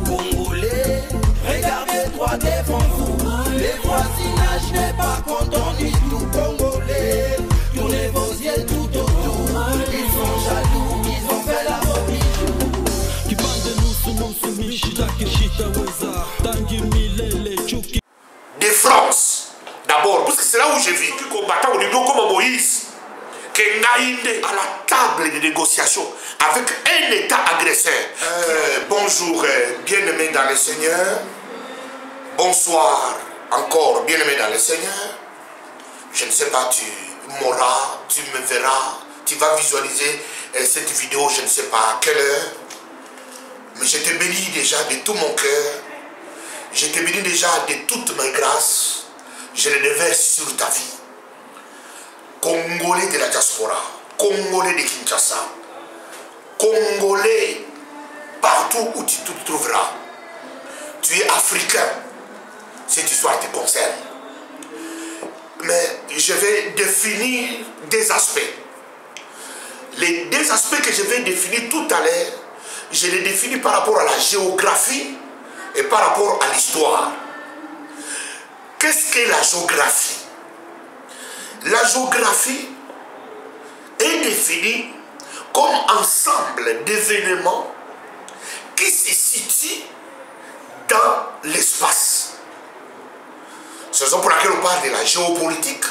Congolais, regardez droit devant vous. Les voisinages n'est pas content du tout. Congolais, tournez vos yeux tout autour. Ils sont jaloux, ils ont fait la de France, d'abord, parce que c'est là où j'ai vécu combattant au niveau comme Moïse, qui naïde à la table de négociation avec un État agresseur. Bonjour, bien-aimés dans le Seigneur. Bonsoir encore, bien-aimés dans le Seigneur. Je ne sais pas, tu m'auras, tu me verras, tu vas visualiser cette vidéo, je ne sais pas à quelle heure. Mais je te bénis déjà de tout mon cœur. Je te bénis déjà de toutes mes grâces. Je les déverse sur ta vie. Congolais de la diaspora, Congolais de Kinshasa, Congolais partout où tu te trouveras. Tu es africain. Cette histoire te concerne. Mais je vais définir des aspects. Les deux aspects que je vais définir tout à l'heure, je les définis par rapport à la géographie et par rapport à l'histoire. Qu'est-ce que la géographie? La géographie est définie comme ensemble d'événements qui se situent dans l'espace. C'est la raison pour laquelle on parle de la géopolitique,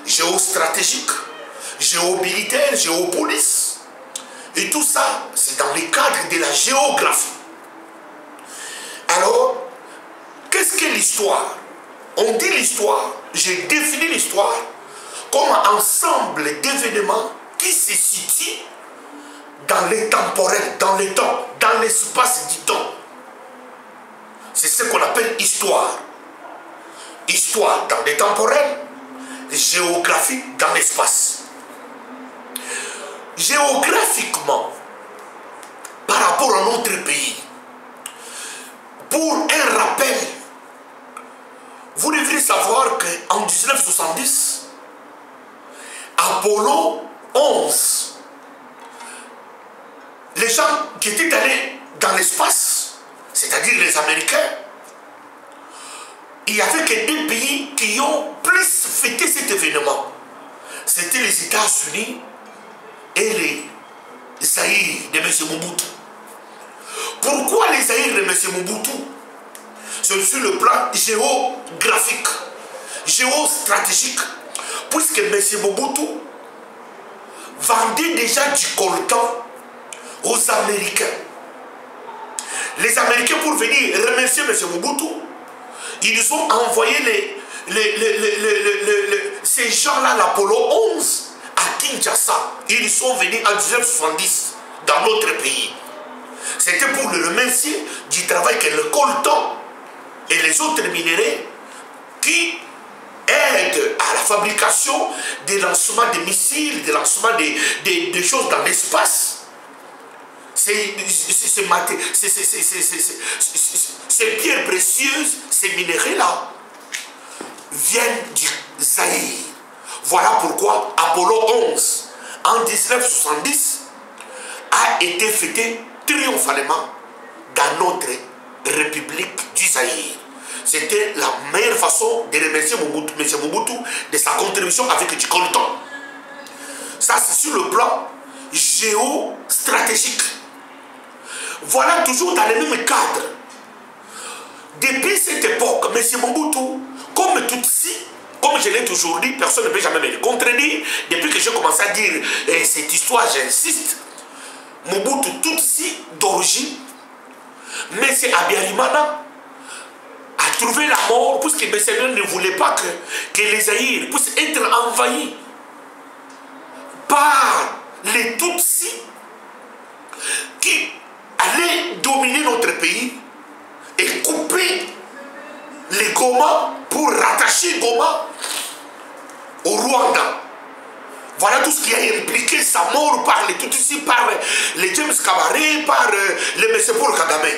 géostratégique, géomilitaire, géopolice. Et tout ça, c'est dans le cadre de la géographie. Alors, qu'est-ce que l'histoire? On dit l'histoire, j'ai défini l'histoire comme un ensemble d'événements qui se situent dans le temporel, dans le temps, dans l'espace du temps. C'est ce qu'on appelle histoire. Histoire dans le temporel, géographie dans l'espace. Géographiquement, par rapport à notre pays, pour un rappel, vous devriez savoir qu'en 1970, Apollo 11, les gens qui étaient allés dans l'espace, c'est-à-dire les Américains, il n'y avait que deux pays qui ont plus fêté cet événement. C'était les États-Unis et les Zaïre de M. Mobutu. Pourquoi les Zaïre de M. Mobutu? C'est sur le plan géographique, géostratégique, puisque M. Mobutu vendait déjà du coltan aux Américains. Les Américains, pour venir remercier M. Mobutu, ils ont envoyé ces gens-là, l'Apollo 11, à Kinshasa. Ils sont venus en 1970 dans notre pays. C'était pour le remercier du travail que le coltan et les autres minéraux qui aident à la fabrication des lancements de missiles, des lancements des choses dans l'espace. Ces pierres précieuses, ces minéraux-là, viennent du Zaïre. Voilà pourquoi Apollo 11, en 1970, a été fêté triomphalement dans notre République du Zaïre. C'était la meilleure façon de remercier M. Mobutu de sa contribution avec du coltan. Ça, c'est sur le plan géostratégique. Voilà toujours dans le même cadre. Depuis cette époque, M. Mobutu, comme Tutsi, comme je l'ai toujours dit, personne ne peut jamais me le contredire. Depuis que j'ai commencé à dire cette histoire, j'insiste. Mobutu Tutsi d'origine, M. Habyarimana a trouvé la mort puisque M. ne voulait pas que les Zaïre puissent être envahis par les Tutsis qui allaient dominer notre pays et couper les Goma pour rattacher Goma au Rwanda. Voilà tout ce qui a impliqué sa mort par les Tutsis, par les James Kabaré, par les M. Paul Kagame.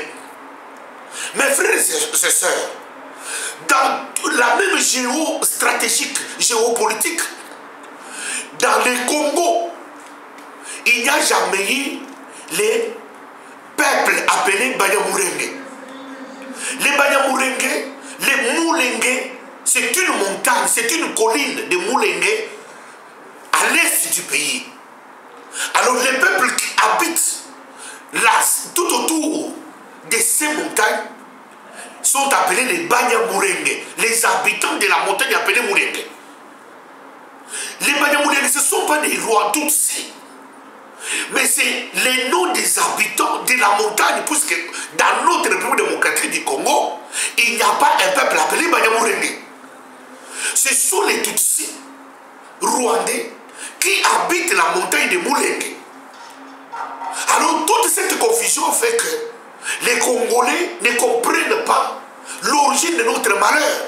Mes frères et sœurs, dans la même géostratégique, géopolitique, dans le Congo, il n'y a jamais eu les collines de Moulengue, à l'est du pays. Alors les peuples qui habitent là, tout autour de ces montagnes sont appelés les Banyamulenge, les habitants de la montagne appelés Moulengue. Les Banyamulenge, ce ne sont pas des rois Tutsi, mais c'est les noms des habitants de la montagne, puisque dans notre République démocratique du Congo, il n'y a pas un peuple appelé Banyamulenge. Ce sont les Tutsis rwandais qui habitent la montagne de Moulengue. Alors toute cette confusion fait que les Congolais ne comprennent pas l'origine de notre malheur.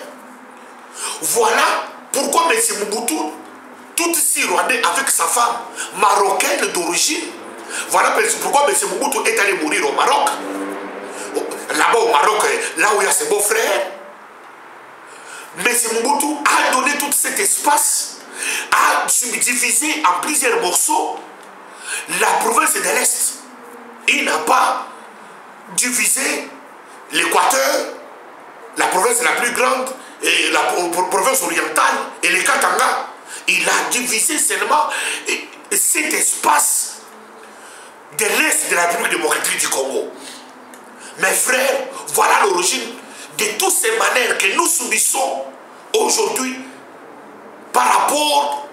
Voilà pourquoi M. Mobutu, Tutsi rwandais avec sa femme marocaine d'origine, voilà pourquoi M. Mobutu est allé mourir au Maroc. Là-bas au Maroc, là où il y a ses beaux-frères, M. Mobutu a donné tout cet espace, a subdivisé en plusieurs morceaux la province de l'Est. Il n'a pas divisé l'Équateur, la province la plus grande, et la province orientale, et les Katanga. Il a divisé seulement cet espace de l'Est de la République démocratique du Congo. Mes frères, voilà l'origine de toutes ces manières que nous subissons aujourd'hui par rapport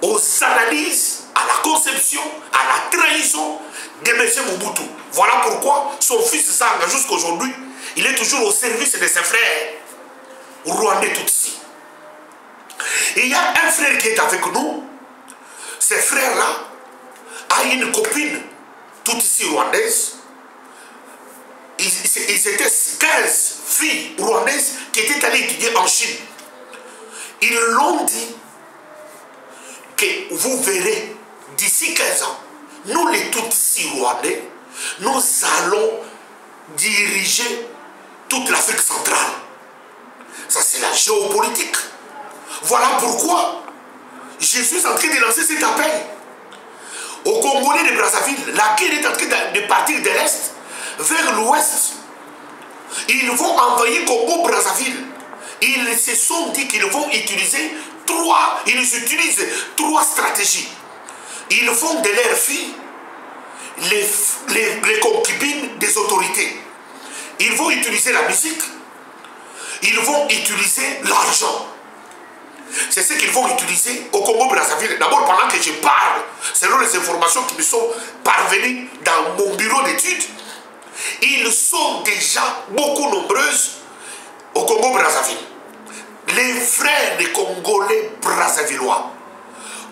aux analyses, à la conception, à la trahison de M. Mobutu. Voilà pourquoi son fils Zanga, jusqu'à aujourd'hui, il est toujours au service de ses frères rwandais Tutsi. Et il y a un frère qui est avec nous. Ce frère-là a une copine Tutsi rwandaise. Ils étaient 15 filles rwandaises qui étaient allées étudier en Chine. Ils l'ont dit que vous verrez, d'ici 15 ans, nous les Tutsis rwandais, nous allons diriger toute l'Afrique centrale. Ça, c'est la géopolitique. Voilà pourquoi je suis en train de lancer cet appel aux Congolais de Brazzaville. La guerre est en train de partir de l'Est vers l'Ouest. Ils vont envahir Congo-Brazzaville. Ils se sont dit qu'ils vont utiliser ils utilisent trois stratégies. Ils font de leurs filles les concubines des autorités. Ils vont utiliser la musique. Ils vont utiliser l'argent. C'est ce qu'ils vont utiliser au Congo-Brazzaville. D'abord, pendant que je parle, selon les informations qui me sont parvenues dans mon bureau d'études, ils sont déjà beaucoup nombreuses au Congo-Brazzaville. Les frères des Congolais brazzavillois,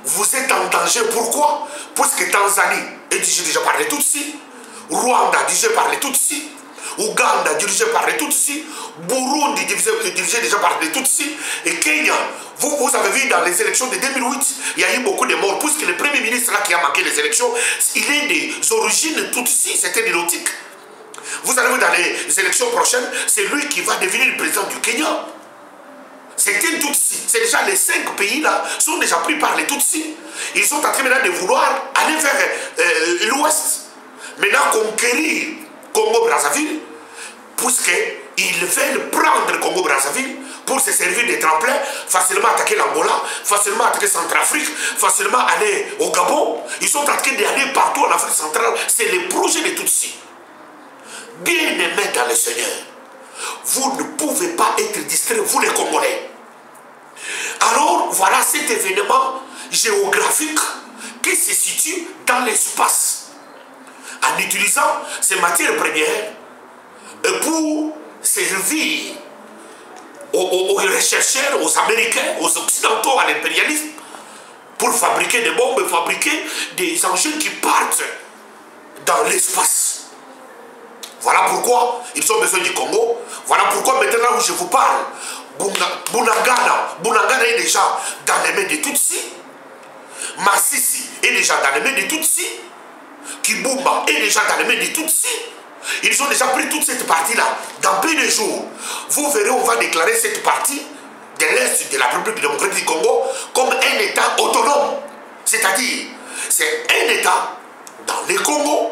vous êtes en danger. Pourquoi? Parce que Tanzanie est dirigée déjà par les Tutsis, Rwanda dirigée par les Tutsis, Ouganda dirigée par les Tutsis, Burundi dirigée déjà par les Tutsis, et Kenya. Vous avez vu dans les élections de 2008, il y a eu beaucoup de morts, puisque le premier ministre là qui a manqué les élections, il est des origines Tutsis, c'était nilotique. Vous allez voir dans les élections prochaines, c'est lui qui va devenir le président du Kenya. C'était Tutsi. C'est déjà les 5 pays là sont déjà pris par les Tutsis. Ils sont en train maintenant de vouloir aller vers l'Ouest. Maintenant conquérir Congo-Brazzaville, puisqu'ils veulent prendre Congo-Brazzaville pour se servir des tremplins, facilement attaquer l'Angola, facilement attaquer Centrafrique, facilement aller au Gabon. Ils sont en train d'aller partout en Afrique centrale. C'est le projet des Tutsis. Bien-aimés dans le Seigneur, vous ne pouvez pas être distraits, vous les Congolais. Alors, voilà cet événement géographique qui se situe dans l'espace. En utilisant ces matières premières pour servir aux chercheurs, aux Américains, aux Occidentaux, à l'impérialisme, pour fabriquer des bombes, fabriquer des engins qui partent dans l'espace. Voilà pourquoi ils ont besoin du Congo. Voilà pourquoi maintenant où je vous parle, Bunagana est déjà dans les mains des Tutsis. Masisi est déjà dans les mains des Tutsis. Kibumba est déjà dans les mains des Tutsis. Ils ont déjà pris toute cette partie-là. Dans peu de jours, vous verrez, on va déclarer cette partie de l'Est de la République démocratique du Congo comme un État autonome. C'est-à-dire, c'est un État dans le Congo,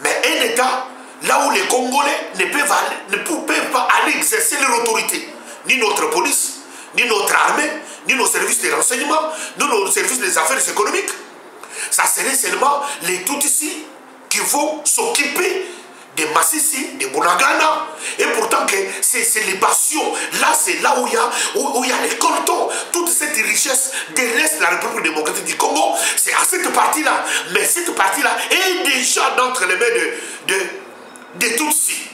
mais un État là où les Congolais ne peuvent pas aller exercer leur autorité. Ni notre police, ni notre armée, ni nos services de renseignement, ni nos services des affaires économiques. Ça serait seulement les Tutsis qui vont s'occuper des Massissi, des Bunagana. Et pourtant, c'est les bastions. Là, c'est là où il y a les coltons. Toute cette richesse de l'Est de la République démocratique du Congo, c'est à cette partie-là. Mais cette partie-là est déjà entre les mains de Tutsis.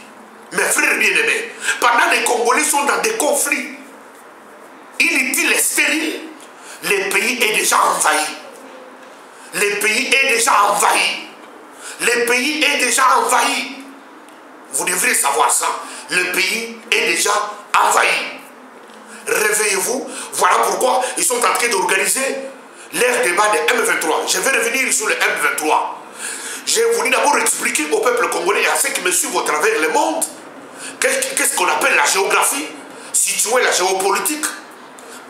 Mes frères bien-aimés, pendant que les Congolais sont dans des conflits inutiles et stériles, le pays est déjà envahi. Le pays est déjà envahi. Le pays est déjà envahi. Vous devrez savoir ça. Le pays est déjà envahi. Réveillez-vous. Voilà pourquoi ils sont en train d'organiser leur débat de M23. Je vais revenir sur le M23. Je voulais d'abord expliquer au peuple congolais et à ceux qui me suivent au travers le monde qu'est-ce qu'on appelle la géographie, situer la géopolitique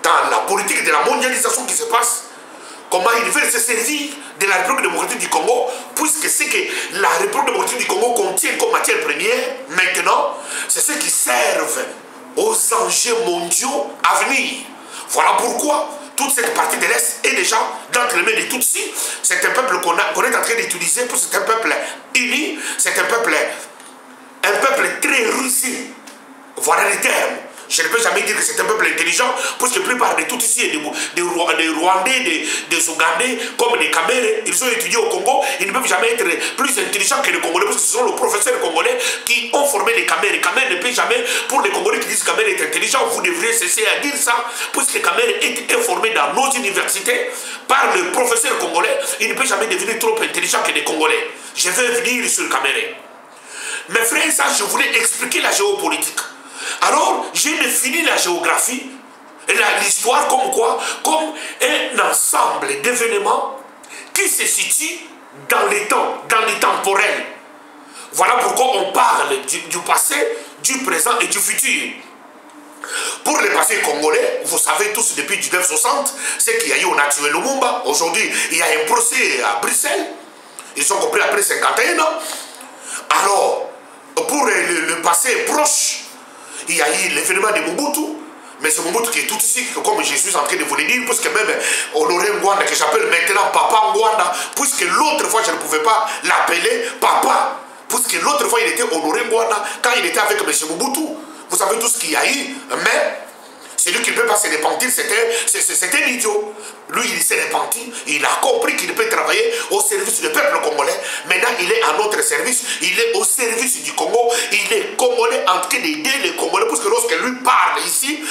dans la politique de la mondialisation qui se passe. Comment ils veulent se servir de la République démocratique du Congo, puisque ce que la République démocratique du Congo contient comme matière première, maintenant, c'est ce qui servent aux enjeux mondiaux à venir. Voilà pourquoi toute cette partie de l'Est est déjà dans les mains des Tutsis. C'est un peuple qu'on est en train d'utiliser, pour c'est un peuple uni, c'est un peuple très rusé. Voilà les termes. Je ne peux jamais dire que c'est un peuple intelligent, parce que la plupart des Tutsis, des Rwandais, des Ougandais, comme des Camerounais, ils ont étudié au Congo, ils ne peuvent jamais être plus intelligents que les Congolais, parce que ce sont les professeurs congolais qui ont formé les Camerounais. Les Camerounais ne peuvent jamais, pour les Congolais qui disent que Cameroun est intelligent, vous devriez cesser à dire ça, puisque Cameroun est informé dans nos universités par le professeur congolais, il ne peut jamais devenir trop intelligent que les Congolais. Je vais venir sur le Cameroun. Mes frères, ça, je voulais expliquer la géopolitique. Alors, j'ai défini la géographie et l'histoire comme quoi? Comme un ensemble d'événements qui se situent dans les temps, dans les temporels. Voilà pourquoi on parle du passé, du présent et du futur. Pour le passé congolais, vous savez tous depuis 1960, c'est qu'il y a eu, on a tué Lumumba. Aujourd'hui, il y a un procès à Bruxelles. Ils sont compris après 51 ans. Alors, pour le passé proche, il y a eu l'événement de Mobutu, mais c'est Mobutu qui est tout ici, comme je suis en train de vous le dire, puisque même Honoré Ngwanda, que j'appelle maintenant Papa Ngwanda, puisque l'autre fois je ne pouvais pas l'appeler Papa, puisque l'autre fois il était Honoré Ngwanda, quand il était avec M. Mobutu. Vous savez tout ce qu'il y a eu, mais celui qui ne peut pas se repentir, c'était un idiot. Lui, il s'est repenti, il a compris qu'il peut travailler au service du peuple congolais. Maintenant, il est à notre service, il est au service du Congo, il est congolais en train d'aider les Congolais, parce que lorsque lui parle ici,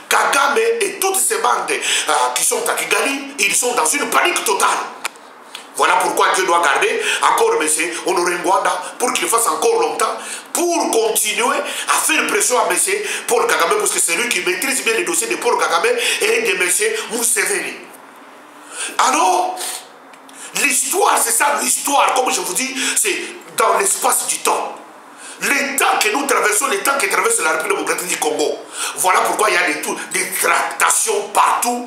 Kagame et toutes ces bandes qui sont à Kigali, ils sont dans une panique totale. Voilà pourquoi Dieu doit garder encore M. Honoré Ngwanda pour qu'il fasse encore longtemps, pour continuer à faire pression à M. Paul Kagame, parce que c'est lui qui maîtrise bien les dossiers de Paul Kagame et de M. Museveni. Alors, l'histoire, c'est ça l'histoire, comme je vous dis, c'est dans l'espace du temps. Les temps que nous traversons, les temps que traverse la République démocratique du Congo. Voilà pourquoi il y a des tractations partout.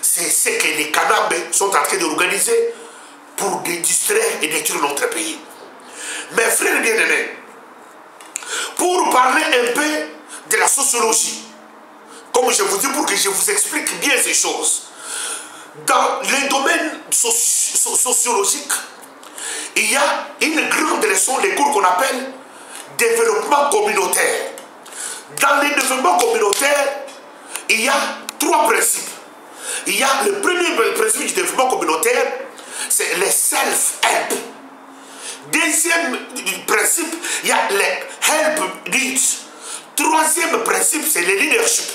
C'est ce que les Kanabé sont en train d'organiser pour distraire et détruire notre pays. Mes frères bien-aimés, pour parler un peu de la sociologie, comme je vous dis, pour que je vous explique bien ces choses, dans les domaines sociologiques, il y a une grande leçon, les cours qu'on appelle développement communautaire. Dans les développements communautaires, il y a 3 principes. Il y a le premier principe du développement communautaire, c'est le self-help. Deuxième principe, il y a les help needs. Troisième principe, c'est le leadership.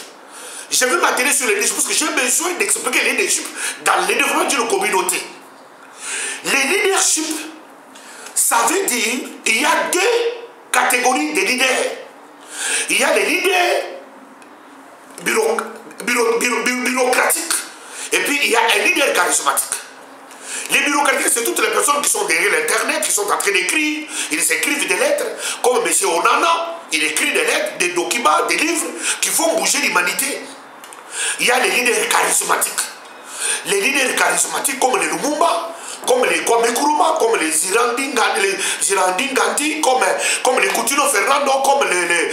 Je vais m'atteler sur le leadership parce que j'ai besoin d'expliquer le leadership dans le développement d'une communauté. Le leadership, ça veut dire il y a 2 catégories de leaders. Il y a les leaders bureaucratiques et puis il y a un leader charismatique. Les bureaucratiques, c'est toutes les personnes qui sont derrière l'internet, qui sont en train d'écrire, ils écrivent des lettres, comme M. Onana, il écrit des lettres, des documents, des livres qui font bouger l'humanité. Il y a les leaders charismatiques. Les leaders charismatiques comme les Lumumba, comme les Kwame Nkrumah, comme les Zirandingandi, comme les Kutu Tino Fernando, comme le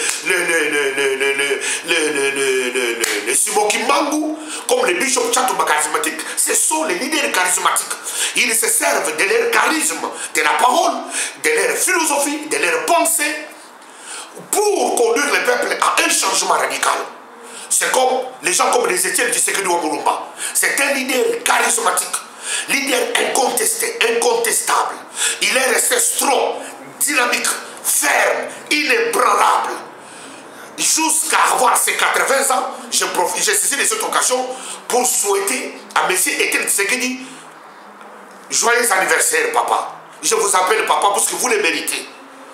Simoki Mangou, comme le Bishop Chatouba charismatique, ce sont les leaders charismatiques. Ils se servent de leur charisme, de la parole, de leur philosophie, de leur pensée, pour conduire le peuple à un changement radical. C'est comme les gens comme les Étienne Tshisekedi Wamulumba. C'est un leader charismatique, leader incontesté, incontestable. Il est resté strong, dynamique, ferme, inébranlable. Jusqu'à avoir ses 80 ans, j'ai saisi de cette occasion pour souhaiter à M. Étienne Tshisekedi joyeux anniversaire, papa. Je vous appelle papa parce que vous le méritez.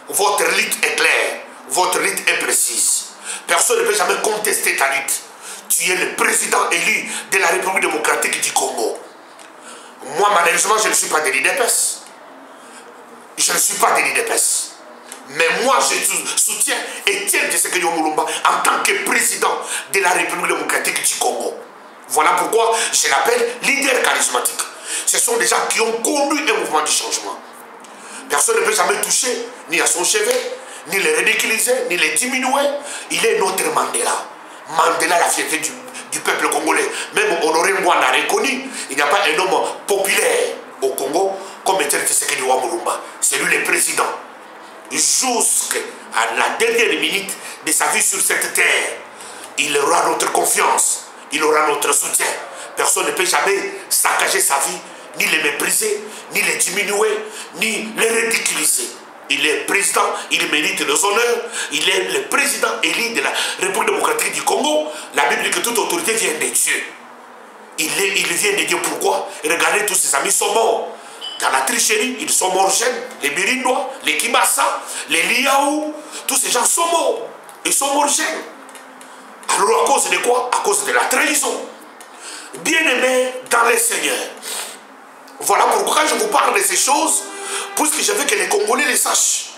Votre lutte est claire, votre lutte est précise. Personne ne peut jamais contester ta lutte. Tu es le président élu de la République démocratique du Congo. Moi, malheureusement, je ne suis pas de l'IDPS. Je ne suis pas de l'IDPS. Mais moi, je soutiens Étienne Tshisekedi Wamulumba en tant que président de la République démocratique du Congo. Voilà pourquoi je l'appelle leader charismatique. Ce sont des gens qui ont conduit un mouvement de changement. Personne ne peut jamais toucher ni à son chevet, ni le ridiculiser, ni le diminuer. Il est notre Mandela. Mandela, la fierté du peuple congolais. Même Honoré Ngouan a reconnu, il n'y a pas un homme populaire au Congo comme Étienne Tshisekedi Wamulumba. C'est lui le président. Jusqu'à la dernière minute de sa vie sur cette terre, il aura notre confiance, il aura notre soutien. Personne ne peut jamais saccager sa vie, ni le mépriser, ni le diminuer, ni le ridiculiser. Il est président, il mérite les honneurs, il est le président élu de la République démocratique du Congo. La Bible dit que toute autorité vient de Dieu. Il vient de Dieu. Pourquoi? Regardez, tous ses amis sont morts. Dans la tricherie, ils sont morts jeunes. Les Birindois, les Kimassa, les Liaou, tous ces gens sont morts. Ils sont morts jeunes. Alors à cause de quoi? À cause de la trahison. Bien-aimés dans le Seigneur. Voilà pourquoi je vous parle de ces choses, puisque je veux que les Congolais les sachent.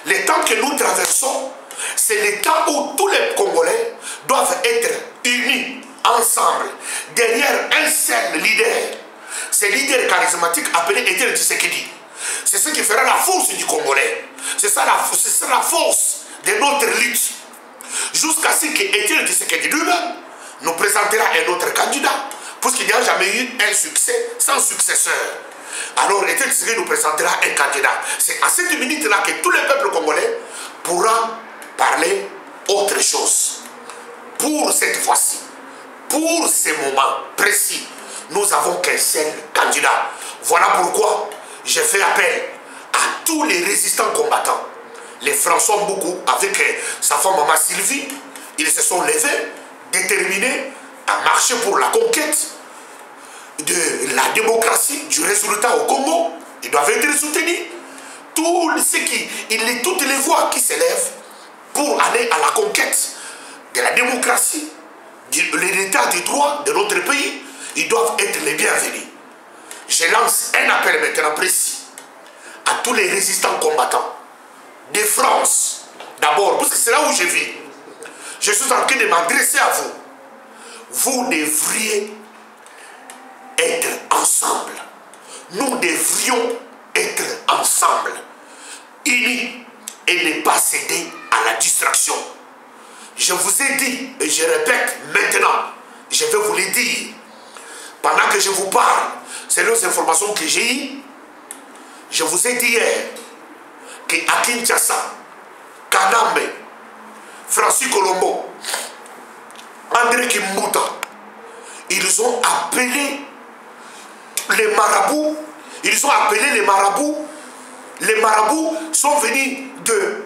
Le temps que nous traversons, c'est le temps où tous les Congolais doivent être unis ensemble, derrière un seul leader. Ce leader charismatique appelé Étienne Tshisekedi. C'est ce qui fera la force du Congolais. C'est ça la force de notre lutte. Jusqu'à ce que Étienne Tshisekedi lui-même nous présentera un autre candidat, puisqu'il n'y a jamais eu un succès sans successeur. Alors Étienne Tshisekedi nous présentera un candidat. C'est à cette minute-là que tout le peuple congolais pourra parler autre chose. Pour cette fois-ci, pour ces moments précis, nous n'avons qu'un seul candidat. Voilà pourquoi je fais appel à tous les résistants combattants. Les François Mboukou, avec sa femme Maman Sylvie, ils se sont levés, déterminés à marcher pour la conquête de la démocratie, du résultat au Congo. Ils doivent être soutenus. Toutes les voix qui s'élèvent pour aller à la conquête de la démocratie, de l'état de droit de notre pays, ils doivent être les bienvenus. Je lance un appel maintenant précis à tous les résistants combattants de France, d'abord, parce que c'est là où je vis. Je suis en train de m'adresser à vous. Vous devriez être ensemble. Nous devrions être ensemble, unis, et ne pas céder à la distraction. Je vous ai dit, et je répète maintenant, je vais vous le dire, pendant que je vous parle, selon les informations que j'ai eues, je vous ai dit hier qu'à Kinshasa, Kanambe, Francis Colombo, André Kimbuta, ils ont appelé les marabouts, les marabouts sont venus de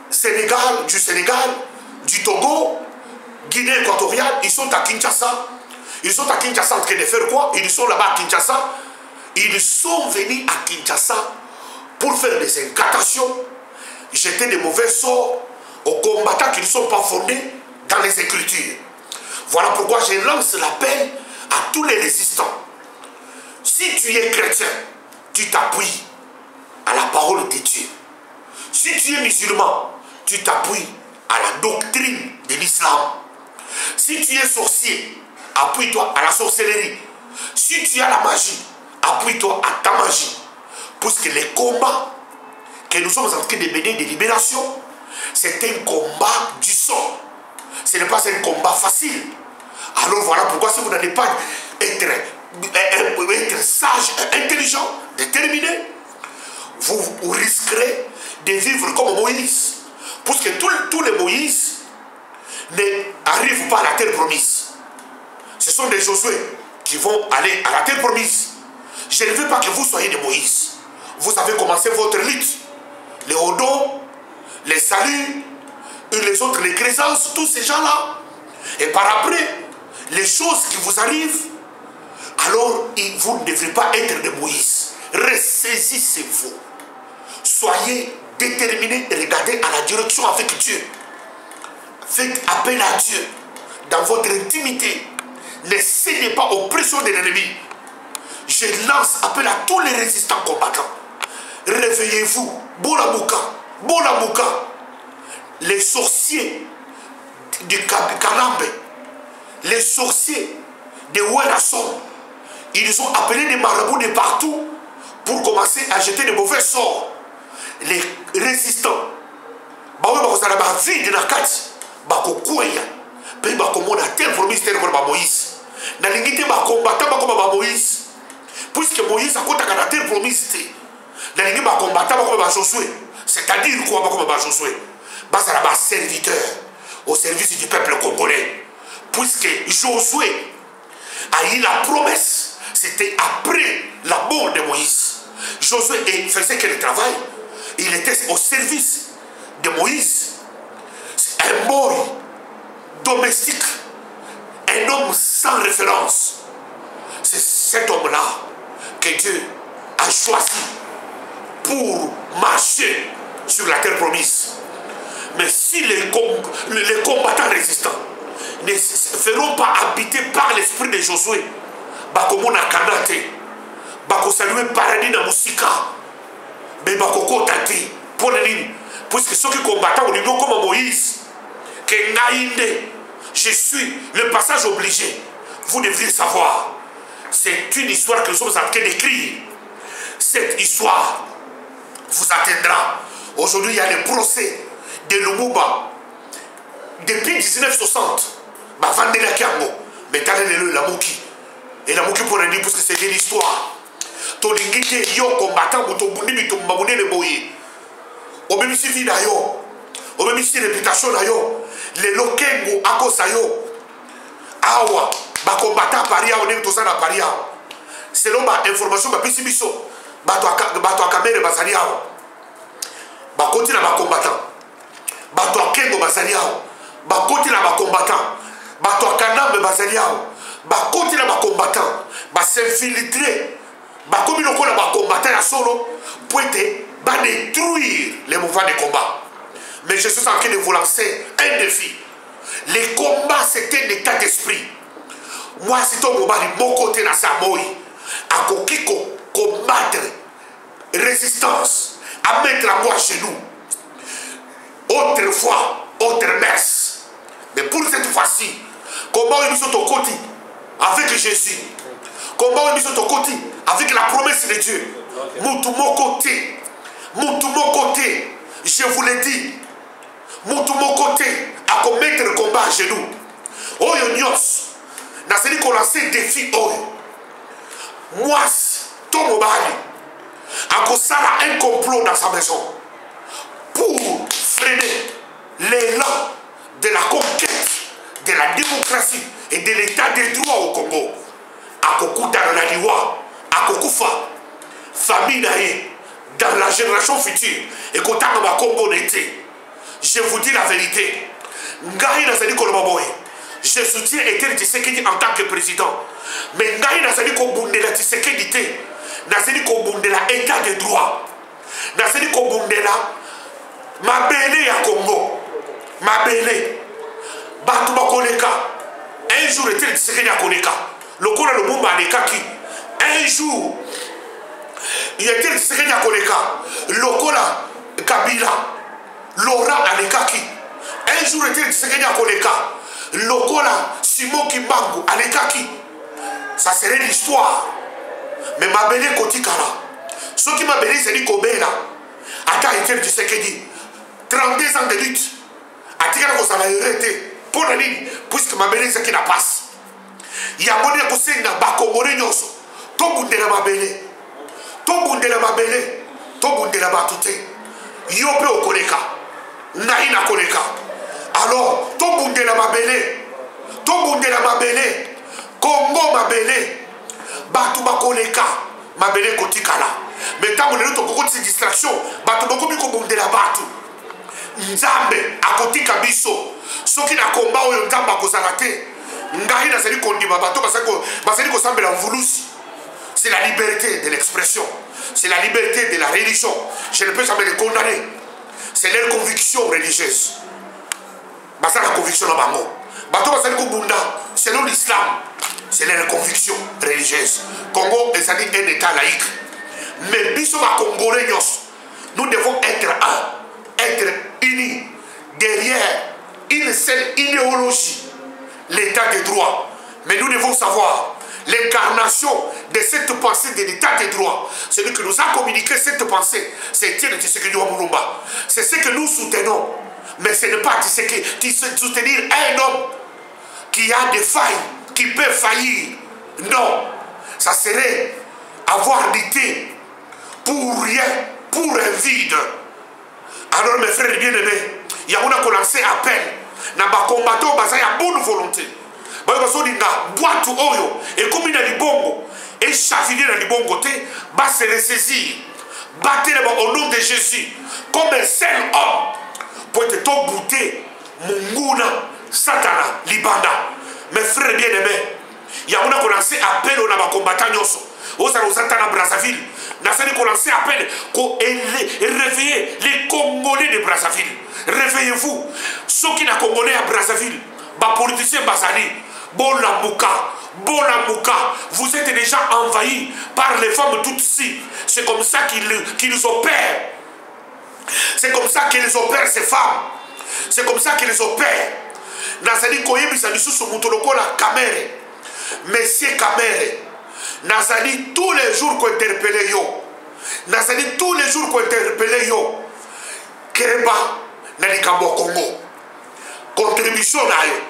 Sénégal, du Togo, Guinée équatoriale, ils sont à Kinshasa. Ils sont à Kinshasa en train de faire quoi? Ils sont là-bas à Kinshasa. Ils sont venus à Kinshasa pour faire des incantations, jeter des mauvais sorts aux combattants qui ne sont pas formés dans les Écritures. Voilà pourquoi je lance l'appel à tous les résistants. Si tu es chrétien, tu t'appuies à la parole de Dieu. Si tu es musulman, tu t'appuies à la doctrine de l'islam. Si tu es sorcier, appuie-toi à la sorcellerie. Si tu as la magie, appuie-toi à ta magie. Puisque les combats que nous sommes en train de mener de libération, c'est un combat du sang. Ce n'est pas un combat facile. Alors voilà pourquoi si vous n'allez pas être sage, intelligent, déterminé, vous risquerez de vivre comme Moïse. Parce que tous les Moïse n'arrivent pas à la terre promise. Ce sont des Josué qui vont aller à la terre promise. Je ne veux pas que vous soyez des Moïse. Vous avez commencé votre lutte. Les Odo, les Salut, les autres, les Crésances, tous ces gens-là. Et par après, les choses qui vous arrivent, alors vous ne devrez pas être des Moïse. Ressaisissez-vous. Soyez déterminés et regardez à la direction avec Dieu. Faites appel à Dieu dans votre intimité. Ne cédez pas aux pressions de l'ennemi. Je lance appel à tous les résistants combattants. Réveillez-vous. Bolamouka. Bolamouka. Les sorciers du Kalambe, les sorciers de Ouerasson, ils ont appelé des marabouts de partout pour commencer à jeter de mauvais sorts. Les résistants, puisque Moïse a compté la terre promise, c'est-à-dire quoi, serviteur au service du peuple congolais. Puisque Josué a eu la promesse, c'était après la mort de Moïse. Josué faisait quel travail? Il était au service de Moïse. Un mort domestique, un homme sans référence. C'est cet homme-là que Dieu a choisi pour marcher sur la terre promise. Mais si les combattants résistants ne feront pas habiter par l'esprit de Josué, bakomona kanate, bakosaluer paradis na musika, mais bakokota te pour les lignes, puisque ceux qui combattent au niveau comme Moïse, que naïnde, je suis le passage obligé. Vous devriez savoir, c'est une histoire que nous sommes en train d'écrire. Cette histoire vous atteindra. Aujourd'hui, il y a le procès de Lumumba. Depuis 1960, Bavandela Kiango, mais Talele la Mouki. Et la Mouki pour dire, parce que c'est l'histoire. Tolingite yo combattant, Moutobundi, Mitoumbaboune le boye. Au même si vie d'ailleurs, au même si réputation d'ailleurs, les lokengo akosayo. Awa, ba combattant Paria, on est tous en Paria. Selon ma information, ma pissimiso, bato a camere basaliao. Ba continue à combattant. Bato a kengo basaliao. Ba continue à combattant. Bato a kanambe basaliao. Ba continue à combattant. Ba s'infiltrer. Ba comme il a combattant à solo pour détruire les mouvements de combat. Mais je suis en train de vous lancer un défi. Les combats, c'est un état d'esprit. Moi, si ton moment de mon côté dans sa moï, à Kokiko, combattre, résistance, à mettre à moi chez nous. Autrefois, autre messe. Mais pour cette fois-ci, comment ils sont au côté avec Jésus? Comment ils sont au côté avec la promesse de Dieu? Moutou mon côté, je vous l'ai dit. Moutou mon côté, à commettre le combat à genoux. Oyo nyos, n'a cest qu'on lance un défi oyo. Moi, ton mobile, à cause un complot dans sa maison pour freiner l'élan de la conquête de la démocratie et de l'état des droits au Congo. À Kokuta na Liwa, à Kokufa, famille naïe, dans la génération future, et Kotanga ma Congo n'était. Je vous dis la vérité. Ngaï Nazali Kolomaboy, je soutiens Etienne Tshisekedi en tant que président. Mais Ngaï Nazali Kobundela Tshisekedi te, Nazali Kobundela état de droit. Nazali Kobundela Mabele à Congo. Mabele. Batuma Koneka. Un jour Etienne Tshisekedi à Koneka. Le Kona le Mumba Nekaki. Un jour, il y a Etienne Tshisekedi à Koneka. Le Kona Kabila. Laura Alekaki. Un jour était Tshisekedi à Koneka. Lokola Simon Kimbangu Alekaki. Ça serait l'histoire. Mais ma belle Kotikala. Ce qui m'a belé c'est dit Kobela. ata Etienne Tshisekedi 32 ans de lutte atikala kozala arrêté mpo na nini puisque mabele ezaki na pasi yango nde kosenga bakongole nyonso tobundela mabele tobundela bato te yo mpe okoleka ngai nakoleka alors tobundela mabele Kongo mabele bato bakoleka mabele kotikala mais ntango lelo tokokotisa distraction bato bakomi kobundela bato nzambe akotika biso soki na komba oyo nzambe akozala te ngai nazali kondima bato bazali kosambela mvulusi. C'est la liberté de l'expression, c'est la liberté de la religion. Je ne peux jamais les condamner. C'est leur conviction religieuse. C'est la conviction de Bango. Selon l'islam, c'est leur conviction religieuse. Congo est un état laïque. Mais nous devons être un, être unis derrière une seule idéologie, l'état de droit. Mais nous devons savoir l'incarnation de cette pensée de l'état de droit. Celui qui nous a communiqué cette pensée, c'est Etienne Tshisekedi Mulumba. C'est ce que nous soutenons. Mais ce n'est pas soutenir un homme qui a des failles, qui peut faillir. Non. Ça serait avoir lutté pour rien, pour un vide. Alors mes frères bien-aimés, il y a un lancé appel. Dans les combattants, il y a bonne volonté. Boîte oyo et comme il a libongo et chavirer na libongo te va se ressaisir battre au nom de Jésus comme un seul homme pour te bouter munguna satana libanda. Mes frères bien-aimés, il y a un lancé appel aux combattants nyoso aux satana Brazzaville n'a pas lancé appel pour réveiller les Congolais de Brazzaville. Réveillez-vous ceux qui n'ont Congolais à Brazzaville ba politiciens bazali Bolamuka, vous êtes déjà envahis par les femmes Tutsi. C'est comme ça qu'ils opèrent. C'est comme ça qu'ils opèrent ces femmes. C'est comme ça qu'ils opèrent. Nazali koyebi salisu sumutoloko la Kamere. Monsieur Kamere. Nazali tous les jours qu'on interpelle yo. Nazali tous les jours qu'on interpelle yo. Kereba Nalikambo Congo. Contribution na yo.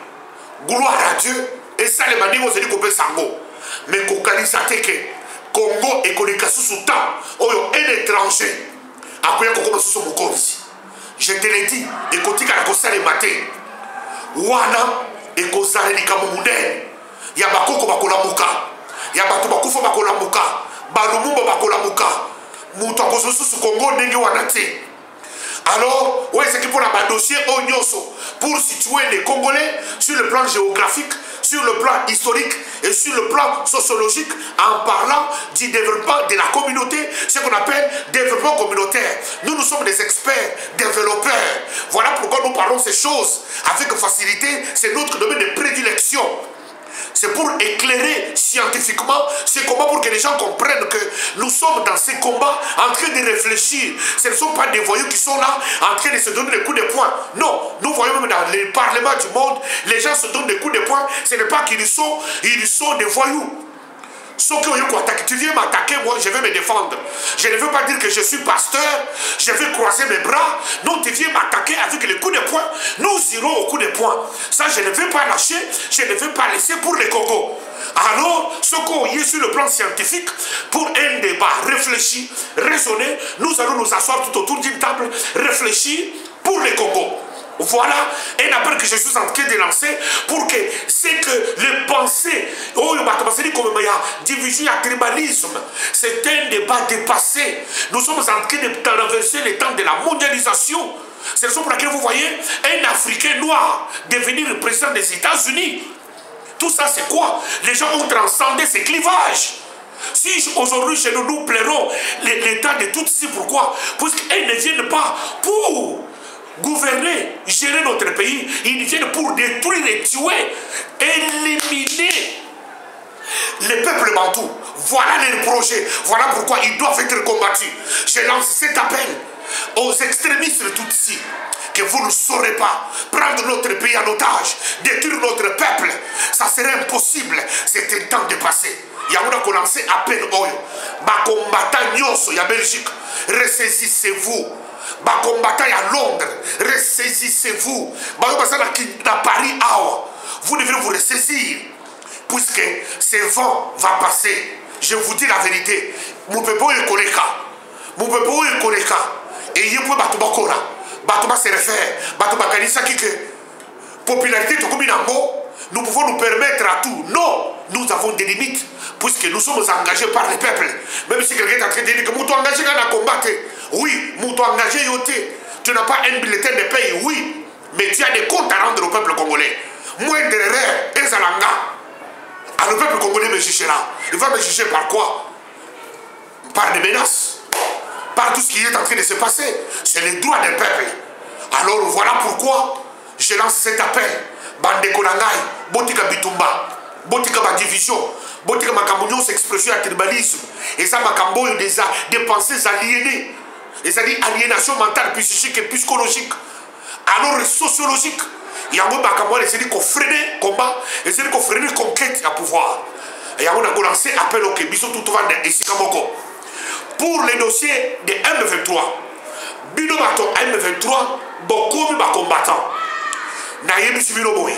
Gloire à Dieu. Et ça, les manières ont dit qu'on peut s'engo. Mais qu'on calise que Congo et qu'on est cassé sous temps. Un étranger. Après, qu'on commence sur mon corps. Je te l'ai dit. Et qu'on dit qu'à la cosa les matin. Wana et qu'on s'arrête les camomounen. Il y a Bako Bakolamuka. Il y a Bako Bakufo Bakolamuka. Balumumba Bakolamuka. Moutakoso sous Congo n'est wanate. Alors, où est-ce qu'il faut un dossier au Nyoso pour situer les Congolais sur le plan géographique, sur le plan historique et sur le plan sociologique en parlant du développement de la communauté, ce qu'on appelle développement communautaire. Nous sommes des experts, développeurs. Voilà pourquoi nous parlons ces choses avec facilité. C'est notre domaine de prédilection. C'est pour éclairer scientifiquement ces combats pour que les gens comprennent que nous sommes dans ces combats en train de réfléchir. Ce ne sont pas des voyous qui sont là en train de se donner des coups de poing. Non, nous voyons même dans les parlements du monde, les gens se donnent des coups de poing. Ce n'est pas qu'ils sont des voyous. Ceux qui ont eu quoi, tu viens m'attaquer, moi je vais me défendre. Je ne veux pas dire que je suis pasteur, je vais croiser mes bras. Non, tu viens m'attaquer avec les coups de poing. Nous irons au coup de poing. Ça, je ne vais pas lâcher, je ne vais pas laisser pour les Congo. Alors, ce qu'on y est sur le plan scientifique, pour un débat réfléchi, raisonné, nous allons nous asseoir tout autour d'une table, réfléchir pour les Congo. Voilà un appel que je suis en train de lancer pour que c'est que les pensées, comme il y a division, il y a tribalisme, c'est un débat dépassé. Nous sommes en train de traverser les temps de la mondialisation. C'est la raison pour laquelle vous voyez un Africain noir devenir président des États-Unis. Tout ça, c'est quoi? Les gens ont transcendé ces clivages. Si aujourd'hui chez nous, nous plairons l'état de Tutsi, pourquoi? Parce qu'ils ne viennent pas pour gouverner, gérer notre pays, ils viennent pour détruire et tuer, éliminer les peuples bantous. Voilà les projets, voilà pourquoi ils doivent être combattus. Je lance cet appel aux extrémistes de Tutsi, que vous ne saurez pas prendre notre pays en otage, détruire notre peuple. Ça serait impossible, c'est un temps dépassé. Il y a un lancé appel oyo. Ba combattant nyoso ya Belgique, ressaisissez-vous. ba combattant à Londres, ressaisissez-vous. Dans Paris, vous devez vous ressaisir. Puisque ce vent va passer. Je vous dis la vérité. Mon peuple est colléca. Mon peuple est colléca. Et il y a un batubakora. Batuba se réfère. Batuba kanisa qui que popularité tout comme nous pouvons nous permettre à tout. Non, nous avons des limites. Puisque nous sommes engagés par le peuple. Même si quelqu'un est en train de dire que nous sommes engagés dans la combattre. Oui, nous sommes engagés yoté. Tu n'as pas un bulletin de paye, oui. Mais tu as des comptes à rendre au peuple congolais. Moindre erreur, et Zalanga. Alors le peuple congolais me jugera. Il va me juger par quoi? Par des menaces. Par tout ce qui est en train de se passer. C'est les droits des peuples. Alors voilà pourquoi je lance cet appel. Bande Konangai, Botika Bitumba, Botika Division, Botika Makambo s'expression à tribalisme. Et ça Makambo des pensées aliénées. C'est-à-dire aliénation mentale, psychique et psychologique. Alors sociologique. Il y a un Makambo qui dit qu'on freine combat, et c'est qu'on freine conquête à pouvoir. Et il y a un lancé appel au Kébiso tout va ici Kamoko. Pour les dossiers de M23, Bino Baton M23, beaucoup de combattants. Nayebi Sibino Boy.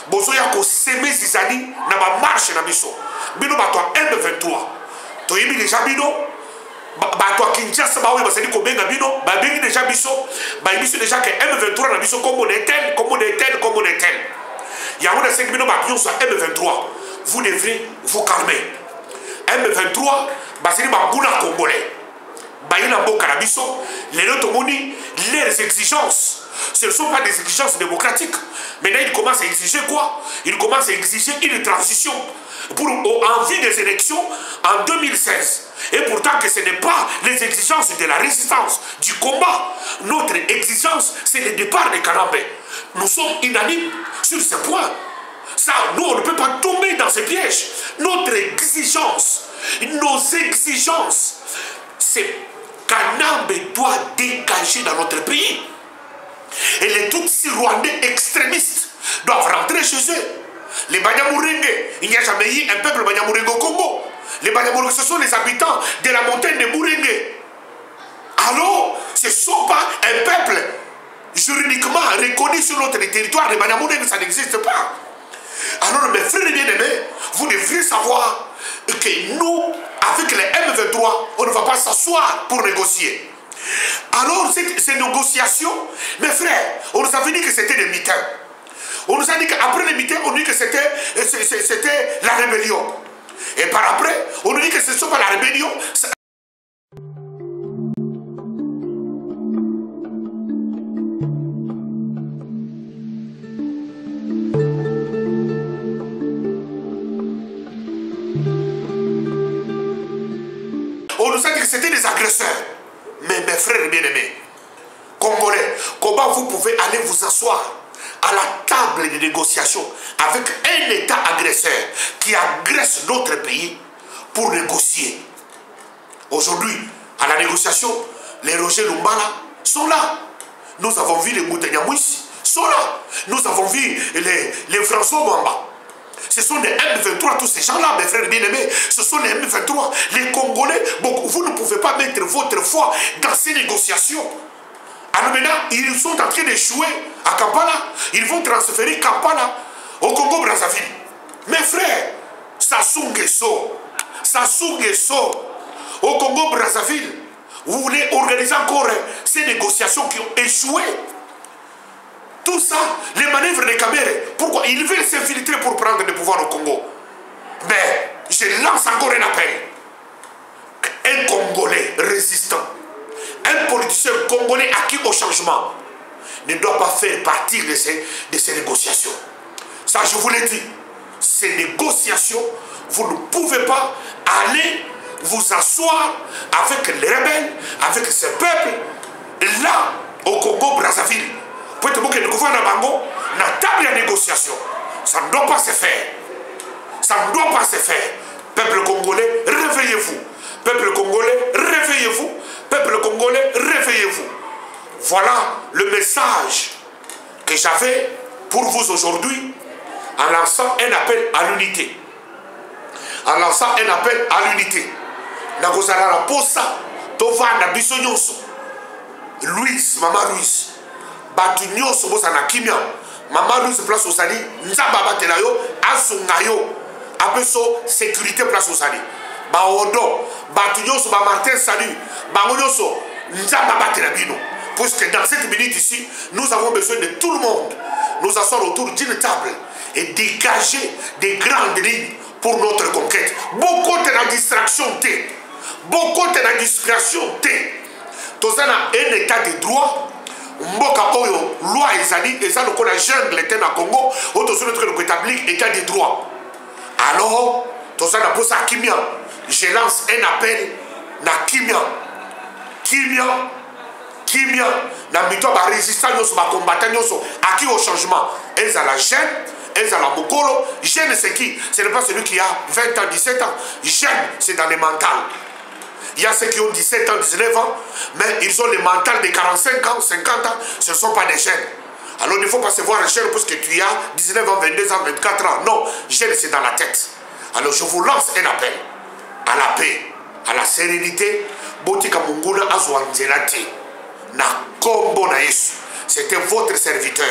Bozo ya ko semé zizani na ba marche na biso. Bino Baton M23. To yebi déjà Bino. Bato Kinshasa ba oui ba sedi ko benga Bino, ba bengi déjà biso, ba biso déjà que M23 na biso comme on est tel, comme on est tel, comme on est tel. Ya on a 5 Bino ba pion sur M23. Vous devez vous calmer. M23 ba sedi ba nguna congolais. Ba yina boka na biso, les autres moni leurs exigences. Ce ne sont pas des exigences démocratiques. Maintenant, ils commencent à exiger quoi? Ils commencent à exiger une transition pour en vue des élections en 2016. Et pourtant que ce n'est pas les exigences de la résistance, du combat. Notre exigence, c'est le départ de Kanambé. Nous sommes unanimes sur ce point. Ça, nous, on ne peut pas tomber dans ce piège. Notre exigence, nos exigences, c'est Kanambé doit dégager dans notre pays. Et les Tutsis rwandais extrémistes doivent rentrer chez eux. Les Banyamulenge, il n'y a jamais eu un peuple Banyamulenge au Congo. Les Banyamulenge, ce sont les habitants de la montagne de Murenge. Alors, ce ne sont pas un peuple juridiquement reconnu sur notre territoire. Les Banyamulenge, ça n'existe pas. Alors, mes frères bien-aimés, vous devriez savoir que nous, avec les M23, on ne va pas s'asseoir pour négocier. Alors, ces négociations, mes frères, on nous avait dit que c'était des mitains. On nous a dit qu'après les mitains, on nous dit que c'était la rébellion. Et par après, on nous dit que ce ne sont pas la rébellion. On nous a dit que c'était des agresseurs. Mais mes frères bien-aimés, Congolais, comment vous pouvez aller vous asseoir à la table de négociation avec un État agresseur qui agresse notre pays pour négocier? Aujourd'hui, à la négociation, les Roger Lumbala sont là. Nous avons vu les Moutanyamouis sont là. Nous avons vu les François Bamba. Ce sont les M23, tous ces gens-là, mes frères bien-aimés. Ce sont les M23. Les Congolais, bon, vous ne pouvez pas mettre votre foi dans ces négociations. Alors maintenant, ils sont en train d'échouer à Kampala. Ils vont transférer Kampala au Congo-Brazzaville. Mes frères, Sassou Nguesso, au Congo-Brazzaville, vous voulez organiser encore ces négociations qui ont échoué. Tout ça, les manœuvres des caméras, pourquoi? Ils veulent s'infiltrer pour prendre le pouvoir au Congo. Mais je lance encore un appel. Un Congolais résistant, un politicien congolais acquis au changement, ne doit pas faire partie de ces négociations. Ça, je vous l'ai dit. Ces négociations, vous ne pouvez pas aller vous asseoir avec les rebelles, avec ce peuple, là, au Congo-Brazzaville. Peut-être que nous pouvons la table de négociation. Ça ne doit pas se faire. Ça ne doit pas se faire. Peuple congolais, réveillez-vous. Peuple congolais, réveillez-vous. Peuple congolais, réveillez-vous. Voilà le message que j'avais pour vous aujourd'hui en lançant un appel à l'unité. En lançant un appel à l'unité. Nakozala la posa, tova na biso nyonso. Louise, maman Louise. Batu nyonso bozana kimia. Maman Louise place au sali. Nzamba batela yo, asunga yo. Apeso sécurité place au sali. Ba odo, batu nyonso ba Martin salut. Ba nyonso nzamba batela bino. Puisque dans cette minute ici, nous avons besoin de tout le monde. Nous asseoir autour d'une table et dégager des grandes lignes pour notre conquête. Beaucoup de la distraction T. Beaucoup de la distraction T. Tous un état de droit. Mboka oyo loi ezali eza lokola jungle était na Congo auto sur notre établir état de droit. Alors, tous na posa kimia. Je lance un appel na kimia. Kimia na mito ba résistant nyonso ba combattant nyonso aki au changement. Elles à la jeune, elles à la mokolo, jeune c'est qui? Ce n'est pas celui qui a 20 ans, 17 ans. Jeune, c'est dans les mental. Il y a ceux qui ont 17 ans, 19 ans, mais ils ont le mental de 45 ans, 50 ans, ce ne sont pas des jeunes. Alors il ne faut pas se voir jeune parce que tu as 19 ans, 22 ans, 24 ans. Non, jeune c'est dans la tête. Alors je vous lance un appel à la paix, à la sérénité. Botika Munguna Azwanzelati. Na kombo na Yesu. C'était votre serviteur.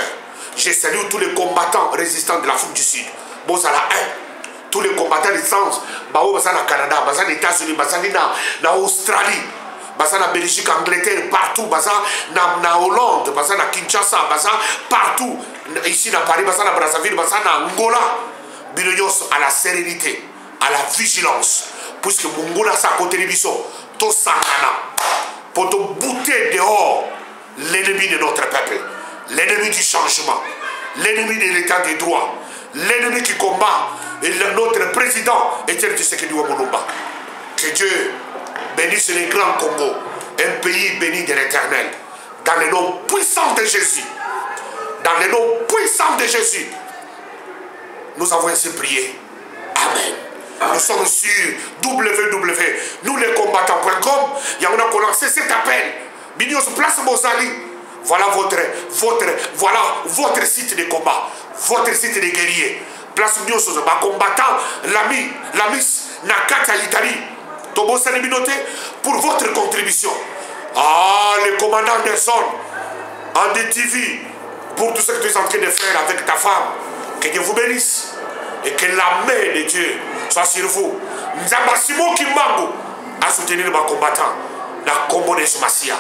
Je salue tous les combattants résistants de l'Afrique du Sud. Bozala 1. Tous les combattants résistants. Bao Bazana Canada, Bazana États-Unis, Bazana na Australie, Bazana Belgique, Angleterre, partout. Bazana na Hollande, Bazana Kinshasa, Bazana partout. Ici à Paris, Bazana Brazzaville, Bazana Angola. Binonyos à la sérénité, à la vigilance. Puisque Munguna sa côté de Bisso, tout sangana. Pour te bouter dehors l'ennemi de notre peuple, l'ennemi du changement, l'ennemi de l'état des droits, l'ennemi qui combat notre président Etienne Tshisekedi Wamulumba. Que Dieu bénisse le grand Congo, un pays béni de l'Éternel, dans le nom puissant de Jésus. Dans le nom puissant de Jésus, nous avons ainsi prié. Amen. Nous sommes sur www, nous les combattants.com. Il y a lancé cet appel. Binios place Mozali. Voilà votre site de combat, votre site de guerrier. Place Binios, ma combattant, l'ami, Nakata Italie. Tobo Salibinoté pour votre contribution. Ah, le commandant Nelson, en DTV, pour tout ce que tu es en train de faire avec ta femme. Que Dieu vous bénisse. Et que la main de Dieu soit sur vous. Nzabasimo Kimbangu à soutenir ma combattant. La combo de Somasia.